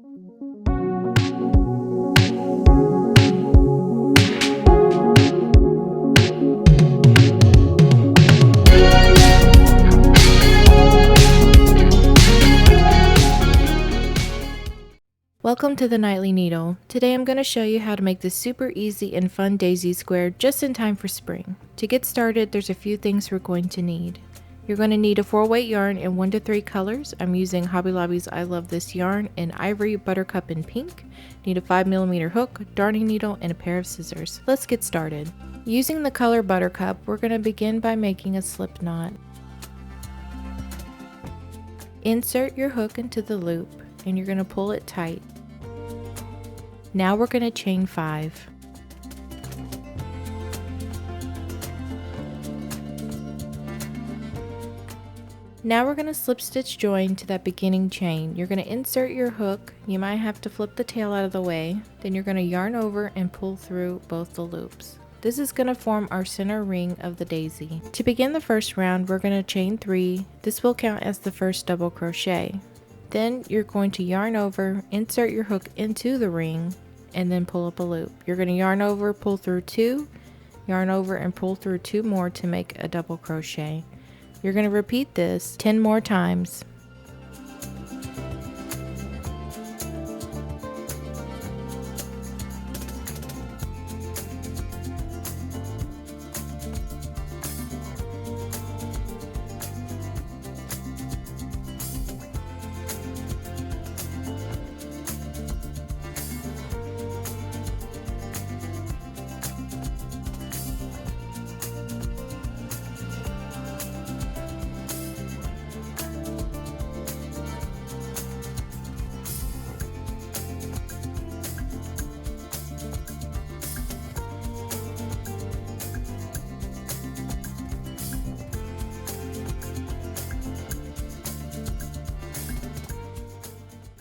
Welcome to the Nightly Needle. Today I'm going to show you how to make this super easy and fun daisy square just in time for spring. To get started, there's a few things we're going to need. You're going to need a 4-weight yarn in 1 to 3 colors. I'm using Hobby Lobby's I Love This yarn in ivory, buttercup, and pink. Need a 5mm hook, darning needle, and a pair of scissors. Let's get started. Using the color buttercup, we're going to begin by making a slip knot. Insert your hook into the loop and you're going to pull it tight. Now we're going to chain 5. Now we're going to slip stitch join to that beginning chain. You're going to insert your hook. You might have to flip the tail out of the way. Then you're going to yarn over and pull through both the loops. This is going to form our center ring of the daisy. To begin the first round, we're going to chain 3. This will count as the first double crochet. Then you're going to yarn over, insert your hook into the ring, and then pull up a loop. You're going to yarn over, pull through 2, yarn over and pull through 2 more to make a double crochet. You're going to repeat this 10 more times.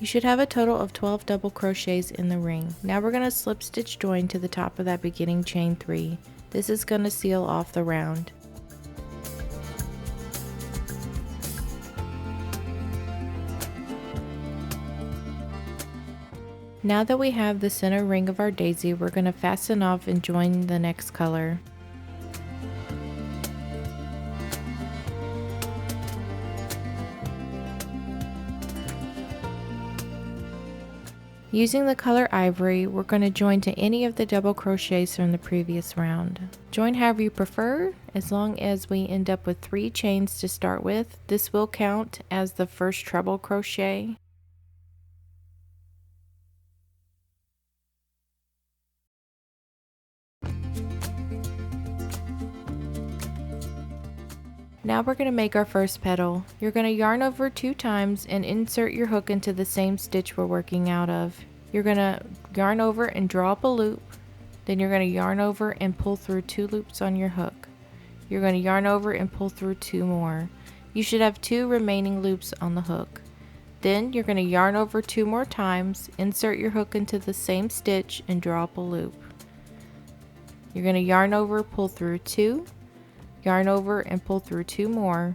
You should have a total of 12 double crochets in the ring. Now we're going to slip stitch join to the top of that beginning chain 3. This is going to seal off the round. Now that we have the center ring of our daisy, we're going to fasten off and join the next color. Using the color ivory, we're going to join to any of the double crochets from the previous round. Join however you prefer, as long as we end up with 3 chains to start with. This will count as the first treble crochet. Now we're going to make our first petal. You're going to yarn over 2 times and insert your hook into the same stitch we're working out of. You're going to yarn over and draw up a loop. Then you're going to yarn over and pull through 2 loops on your hook. You're going to yarn over and pull through 2 more. You should have 2 remaining loops on the hook. Then you're going to yarn over 2 more times, insert your hook into the same stitch and draw up a loop. You're going to yarn over, pull through 2, yarn over and pull through 2 more.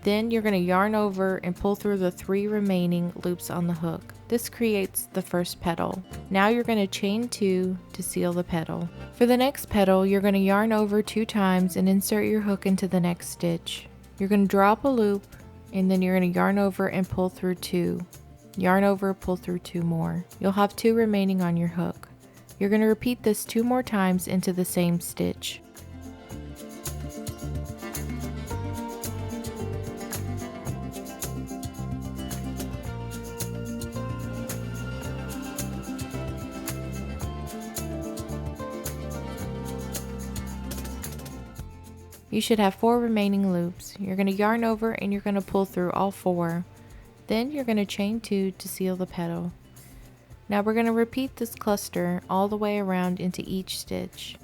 Then you're going to yarn over and pull through the 3 remaining loops on the hook. This creates the first petal. Now you're going to chain 2 to seal the petal. For the next petal, you're going to yarn over 2 times and insert your hook into the next stitch. You're going to draw up a loop and then you're going to yarn over and pull through 2. Yarn over, pull through 2 more. You'll have 2 remaining on your hook. You're going to repeat this 2 more times into the same stitch. You should have 4 remaining loops. You're going to yarn over and you're going to pull through all 4. Then you're going to chain 2 to seal the petal. Now we're going to repeat this cluster all the way around into each stitch.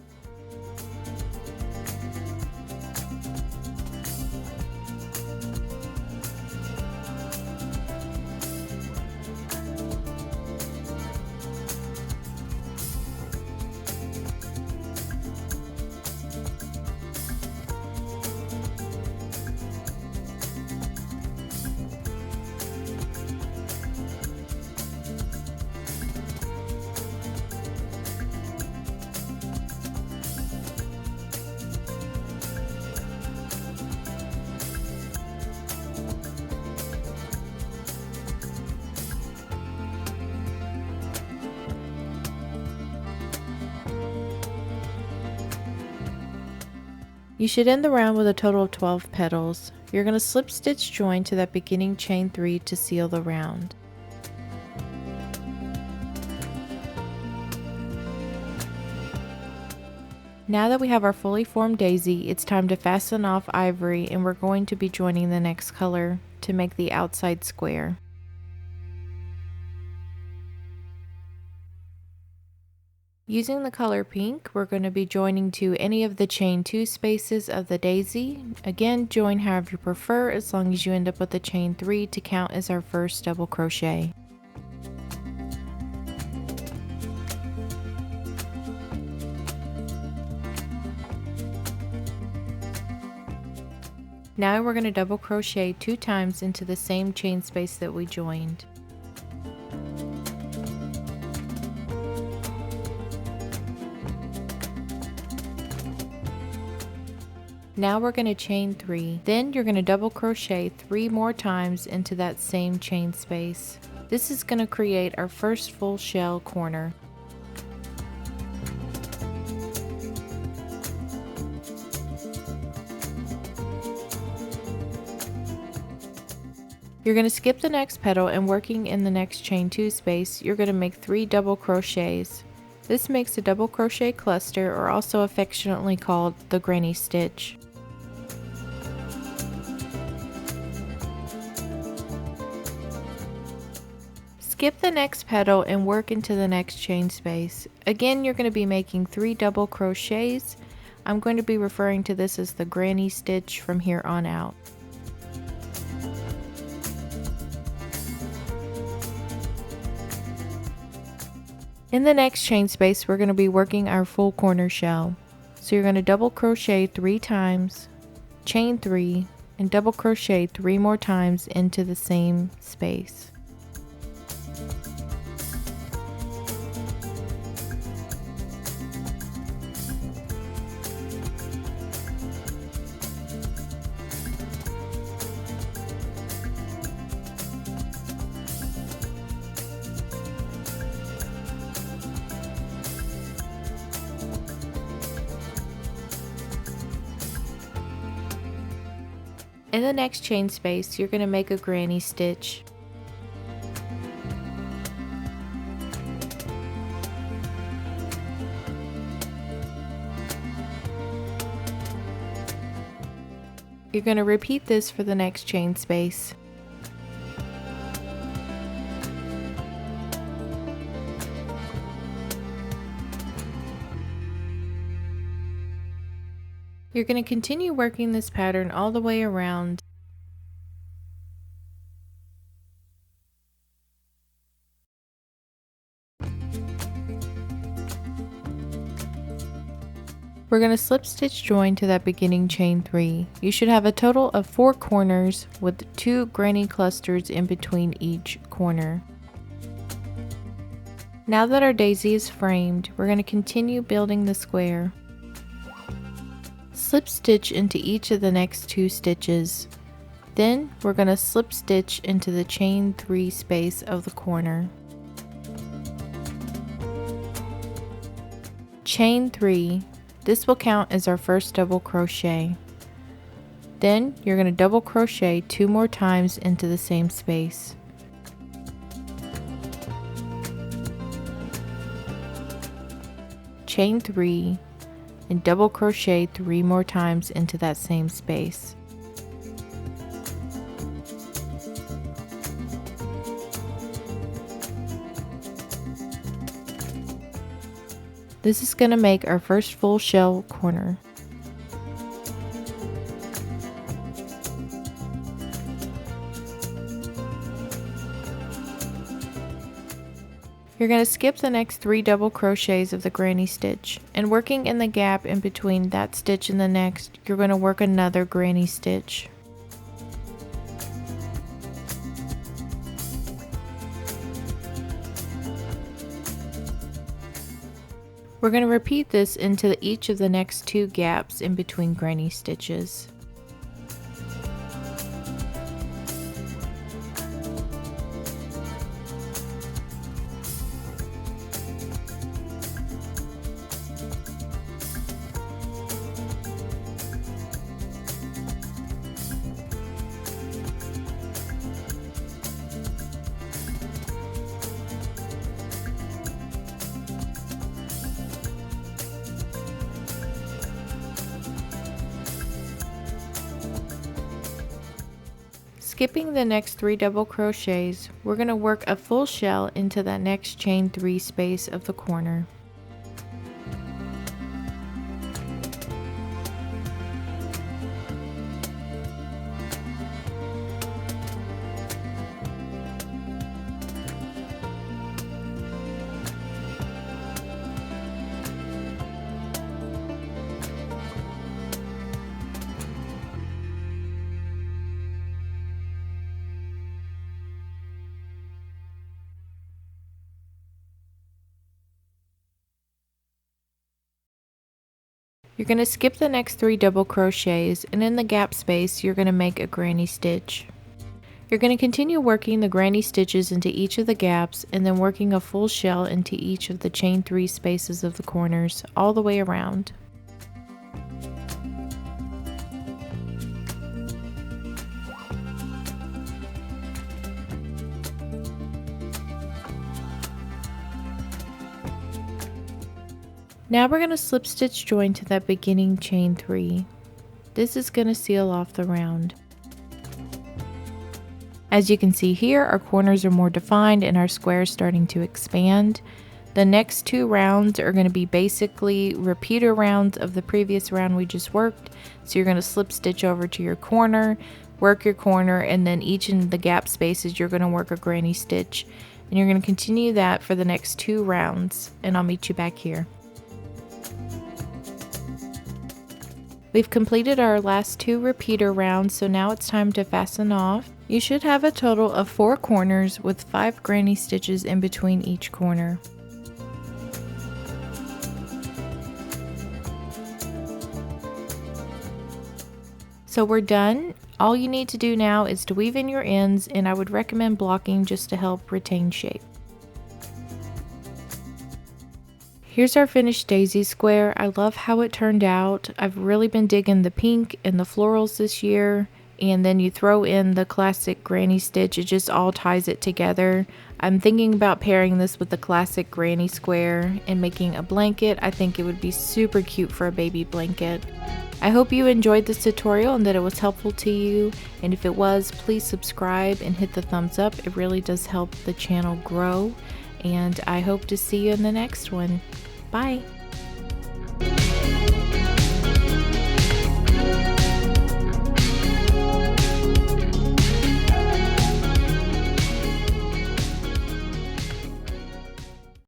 You should end the round with a total of 12 petals. You're going to slip stitch join to that beginning chain 3 to seal the round. Now that we have our fully formed daisy, it's time to fasten off ivory, and we're going to be joining the next color to make the outside square. Using the color pink, we're going to be joining to any of the chain 2 spaces of the daisy. Again, join however you prefer, as long as you end up with the chain 3 to count as our first double crochet. Now we're going to double crochet 2 times into the same chain space that we joined. Now we're going to chain 3. Then you're going to double crochet 3 more times into that same chain space. This is going to create our first full shell corner. You're going to skip the next petal, and working in the next chain 2 space, you're going to make 3 double crochets. This makes a double crochet cluster, or also affectionately called the granny stitch. Skip the next petal and work into the next chain space. Again, you're going to be making 3 double crochets. I'm going to be referring to this as the granny stitch from here on out. In the next chain space, we're going to be working our full corner shell. So you're going to double crochet 3 times, chain 3, and double crochet 3 more times into the same space. In the next chain space, you're going to make a granny stitch. You're going to repeat this for the next chain space. You're going to continue working this pattern all the way around. We're going to slip stitch join to that beginning chain 3. You should have a total of 4 corners with 2 granny clusters in between each corner. Now that our daisy is framed, we're going to continue building the square. Slip stitch into each of the next 2 stitches. Then we're going to slip stitch into the chain 3 space of the corner. Chain 3. This will count as our first double crochet. Then you're going to double crochet 2 more times into the same space. Chain 3 and double crochet 3 more times into that same space. This is going to make our first full shell corner. You're going to skip the next 3 double crochets of the granny stitch, and working in the gap in between that stitch and the next, you're going to work another granny stitch. We're going to repeat this into each of the next 2 gaps in between granny stitches. skipping the next 3 double crochets, we're going to work a full shell into that next chain 3 space of the corner. You're going to skip the next 3 double crochets, and in the gap space you're going to make a granny stitch. You're going to continue working the granny stitches into each of the gaps and then working a full shell into each of the chain 3 spaces of the corners all the way around. Now we're going to slip stitch join to that beginning chain 3. This is going to seal off the round. As you can see here, our corners are more defined and our square is starting to expand. The next 2 rounds are going to be basically repeater rounds of the previous round we just worked. So you're going to slip stitch over to your corner, work your corner, and then each in the gap spaces you're going to work a granny stitch. And you're going to continue that for the next 2 rounds, and I'll meet you back here. We've completed our last 2 repeater rounds, so now it's time to fasten off. You should have a total of 4 corners with 5 granny stitches in between each corner. So we're done. All you need to do now is to weave in your ends, and I would recommend blocking just to help retain shape. Here's our finished daisy square. I love how it turned out. I've really been digging the pink and the florals this year, and then you throw in the classic granny stitch. It just all ties it together. I'm thinking about pairing this with the classic granny square and making a blanket. I think it would be super cute for a baby blanket. I hope you enjoyed this tutorial and that it was helpful to you, and if it was, please subscribe and hit the thumbs up. It really does help the channel grow, and I hope to see you in the next one. Bye!